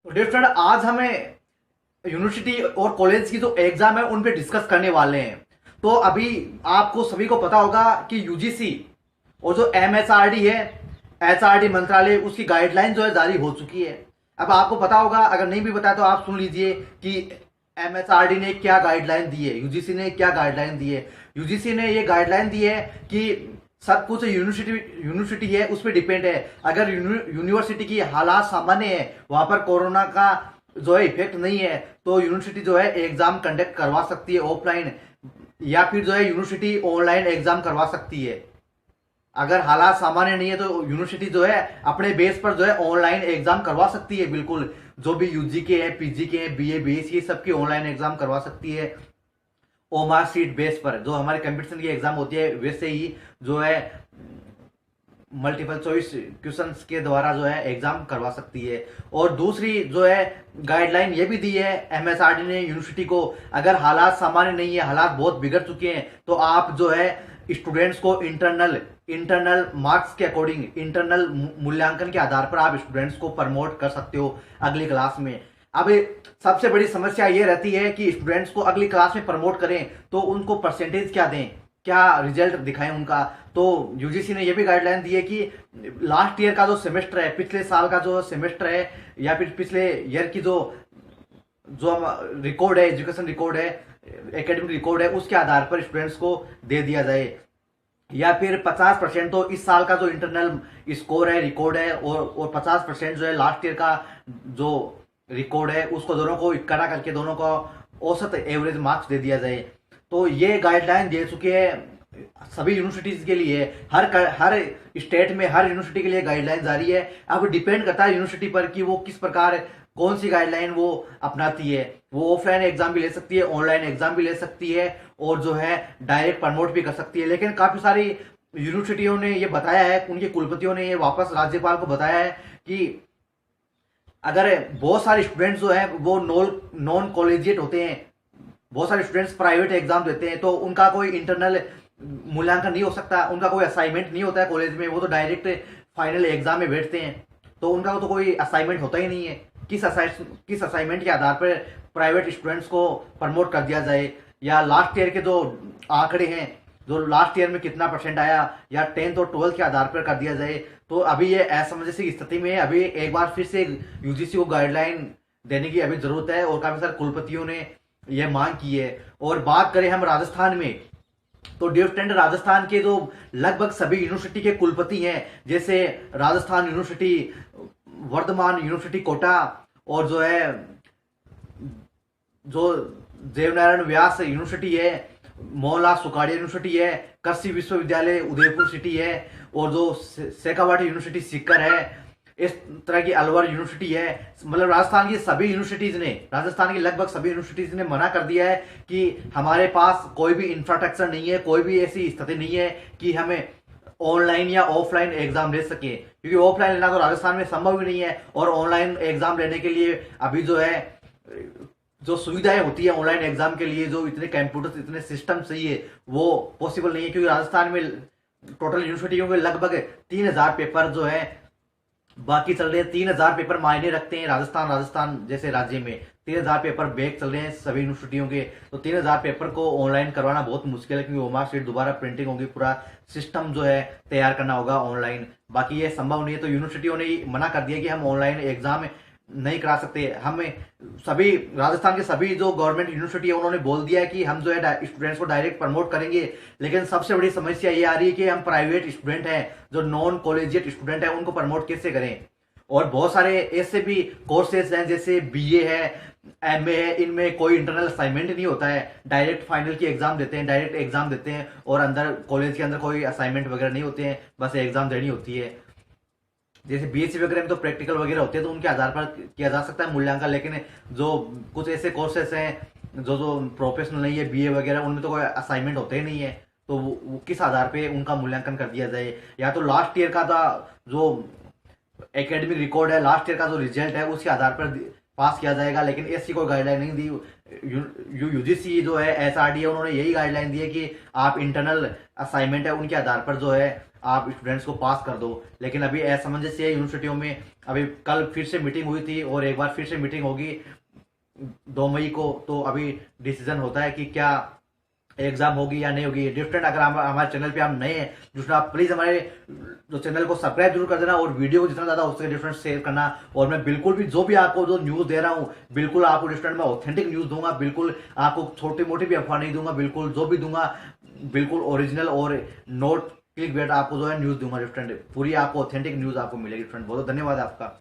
तो dear friend, आज हमें यूनिवर्सिटी और कॉलेज की जो एग्जाम है उन पे डिस्कस करने वाले हैं। तो अभी आपको सभी को पता होगा कि यूजीसी और जो एमएचआरडी है, एचआरडी मंत्रालय, उसकी गाइडलाइन जो है जारी हो चुकी है। अब आपको पता होगा, अगर नहीं भी पता तो आप सुन लीजिए कि एमएचआरडी ने क्या गाइडलाइन दी है, यूजीसी ने क्या गाइडलाइन दी है। यूजीसी ने ये गाइडलाइन दी है कि सब कुछ यूनिवर्सिटी यूनिवर्सिटी है उस पर डिपेंड है। अगर यूनिवर्सिटी की हालात सामान्य है, वहां पर कोरोना का जो है इफेक्ट नहीं है, तो यूनिवर्सिटी जो है एग्जाम कंडक्ट करवा सकती है ऑफलाइन, या फिर जो है यूनिवर्सिटी ऑनलाइन एग्जाम करवा सकती है। अगर हालात सामान्य नहीं है तो यूनिवर्सिटी जो है अपने बेस पर जो है ऑनलाइन एग्जाम करवा सकती है। बिल्कुल, जो भी यूजी के हैं, पीजी के हैं, बीए बीएससी सबकी ऑनलाइन एग्जाम करवा सकती है। ओमार सीट बेस पर जो हमारे कंपटीशन की एग्जाम होती है, वैसे ही जो है मल्टीपल चॉइस क्वेश्चंस के द्वारा जो है एग्जाम करवा सकती है। और दूसरी जो है गाइडलाइन ये भी दी है एमएसआरडी ने यूनिवर्सिटी को, अगर हालात सामान्य नहीं है, हालात बहुत बिगड़ चुके हैं, तो आप जो है स्टूडेंट्स को इंटरनल मार्क्स के अकॉर्डिंग, इंटरनल मूल्यांकन के आधार पर आप स्टूडेंट्स को प्रमोट कर सकते हो अगली क्लास में। अब सबसे बड़ी समस्या ये रहती है कि स्टूडेंट्स को अगली क्लास में प्रमोट करें तो उनको परसेंटेज क्या दें, क्या रिजल्ट दिखाएं उनका। तो यूजीसी ने यह भी गाइडलाइन दी है कि लास्ट ईयर का जो सेमेस्टर है, पिछले साल का जो सेमेस्टर है, या फिर पिछले ईयर की जो जो रिकॉर्ड है, एजुकेशन रिकॉर्ड है, एकेडमिक रिकॉर्ड है, उसके आधार पर स्टूडेंट्स को दे दिया जाए। या फिर 50% तो इस साल का जो इंटरनल स्कोर है, रिकॉर्ड है, और 50% जो है लास्ट ईयर का जो रिकॉर्ड है, उसको दोनों को इकट्ठा करके दोनों को औसत एवरेज मार्क्स दे दिया जाए। तो ये गाइडलाइन दे चुके हैं सभी यूनिवर्सिटीज के लिए। हर स्टेट में हर यूनिवर्सिटी के लिए गाइडलाइन जारी है। अब डिपेंड करता है यूनिवर्सिटी पर कि वो किस प्रकार, कौन सी गाइडलाइन वो अपनाती है। वो ऑफलाइन एग्जाम भी ले सकती है, ऑनलाइन एग्जाम भी ले सकती है, और जो है डायरेक्ट प्रमोट भी कर सकती है। लेकिन काफी सारी यूनिवर्सिटियों ने ये बताया है, उनके कुलपतियों ने ये वापस राज्यपाल को बताया है कि अगर बहुत सारे स्टूडेंट्स जो है वो नॉन कॉलेजिएट होते हैं, बहुत सारे स्टूडेंट्स प्राइवेट एग्जाम देते हैं, तो उनका कोई इंटरनल मूल्यांकन नहीं हो सकता, उनका कोई असाइनमेंट नहीं होता है कॉलेज में, वो तो डायरेक्ट फाइनल एग्जाम में बैठते हैं, तो उनका तो कोई असाइनमेंट होता ही नहीं है। किस असाइनमेंट के आधार पर प्राइवेट स्टूडेंट्स को प्रमोट कर दिया जाए, या लास्ट ईयर के जो आंकड़े हैं, जो लास्ट ईयर में कितना परसेंट आया, या 10th और 12th के आधार पर कर दिया जाए। तो अभी ये असमंजस की स्थिति में है। अभी एक बार फिर से यूजीसी को गाइडलाइन देने की अभी जरूरत है, और काफी सारे कुलपतियों ने यह मांग की है। और बात करें हम राजस्थान में, तो डियर फ्रेंड, राजस्थान के जो लगभग सभी यूनिवर्सिटी के कुलपति हैं, जैसे राजस्थान यूनिवर्सिटी, वर्धमान यूनिवर्सिटी कोटा, और जो है जो देवनारायण व्यास यूनिवर्सिटी है, मोहनलाल सुखाड़िया यूनिवर्सिटी है, कृषि विश्वविद्यालय उदयपुर सिटी है, और जो शेखावाटी यूनिवर्सिटी सीकर है, इस तरह की अलवर यूनिवर्सिटी है। मतलब राजस्थान की सभी यूनिवर्सिटीज ने, राजस्थान की लगभग सभी यूनिवर्सिटीज ने मना कर दिया है कि हमारे पास कोई भी इंफ्रास्ट्रक्चर नहीं है, कोई भी ऐसी स्थिति नहीं है कि हमें ऑनलाइन या ऑफलाइन एग्जाम ले सके, क्योंकि ऑफलाइन लेना तो राजस्थान में संभव ही नहीं है, और ऑनलाइन एग्जाम लेने के लिए अभी जो है जो सुविधाएं होती है ऑनलाइन एग्जाम के लिए, जो इतने कंप्यूटर्स, इतने सिस्टम चाहिए, वो पॉसिबल नहीं है। क्योंकि राजस्थान में टोटल यूनिवर्सिटियों के लगभग 3000 पेपर जो है बाकी चल रहे हैं। 3000 पेपर मायने रखते हैं राजस्थान जैसे राज्य में। 3000 पेपर बैक चल रहे हैं सभी यूनिवर्सिटियों के। तो 3000 पेपर को ऑनलाइन करवाना बहुत मुश्किल है, क्योंकि ओमार शीट दोबारा प्रिंटिंग होगी, पूरा सिस्टम जो है तैयार करना होगा ऑनलाइन। बाकी ये संभव नहीं है। तो यूनिवर्सिटियों ने मना कर दिया कि हम ऑनलाइन एग्जाम नहीं करा सकते। हमें सभी राजस्थान के सभी जो गवर्नमेंट यूनिवर्सिटी है, उन्होंने बोल दिया कि हम जो है स्टूडेंट्स को डायरेक्ट प्रमोट करेंगे। लेकिन सबसे बड़ी समस्या ये आ रही है कि हम प्राइवेट स्टूडेंट हैं, जो नॉन कॉलेजिएट स्टूडेंट है, उनको प्रमोट कैसे करें। और बहुत सारे ऐसे भी कोर्सेज हैं, जैसे बीए है, एमए है, इनमें कोई इंटरनल असाइनमेंट नहीं होता है, डायरेक्ट फाइनल की एग्जाम देते हैं, डायरेक्ट एग्जाम देते हैं, और अंदर कॉलेज के अंदर कोई असाइनमेंट वगैरह नहीं होते हैं, बस एग्जाम देनी होती है। जैसे बीएससी वगैरह में तो प्रैक्टिकल वगैरह होते हैं, तो उनके आधार पर किया जा सकता है मूल्यांकन। लेकिन जो कुछ ऐसे कोर्सेस हैं जो प्रोफेशनल नहीं है, बीए वगैरह, उनमें तो कोई असाइनमेंट होते ही नहीं है, तो वो किस आधार पे उनका मूल्यांकन कर दिया जाए। या तो लास्ट ईयर का था जो एकेडमिक रिकॉर्ड है, लास्ट ईयर का जो रिजल्ट है, उसके आधार पर पास किया जाएगा। लेकिन ऐसी कोई गाइडलाइन नहीं दी। यूजीसी जो है, एसआरडी है, उन्होंने यही गाइडलाइन दी है कि आप इंटरनल असाइनमेंट है, उनके आधार पर जो है आप स्टूडेंट्स को पास कर दो। लेकिन अभी असमंजस है यूनिवर्सिटियों में। अभी कल फिर से मीटिंग हुई थी और एक बार फिर से मीटिंग होगी 2 मई को, तो अभी डिसीजन होता है कि क्या एग्जाम होगी या नहीं होगी। डिफरेंट, अगर हमारे चैनल पे आप नए हैं जिसमें आप प्लीज हमारे जो चैनल को सब्सक्राइब जरूर कर देना और वीडियो को जितना ज्यादा हो सके डिफरेंट शेयर करना। और मैं बिल्कुल भी जो भी आपको जो न्यूज दे रहा हूँ बिल्कुल आपको डिफरेंट में ऑथेंटिक न्यूज दूंगा, बिल्कुल आपको छोटी मोटी भी अफवाह नहीं दूंगा, बिल्कुल जो भी दूंगा बिल्कुल ओरिजिनल और नोट क्लिक बेट आपको जो है न्यूज दूंगा डिफरेंट, पूरी आपको ऑथेंटिक न्यूज आपको मिलेगी डिफरेंट। बहुत धन्यवाद आपका।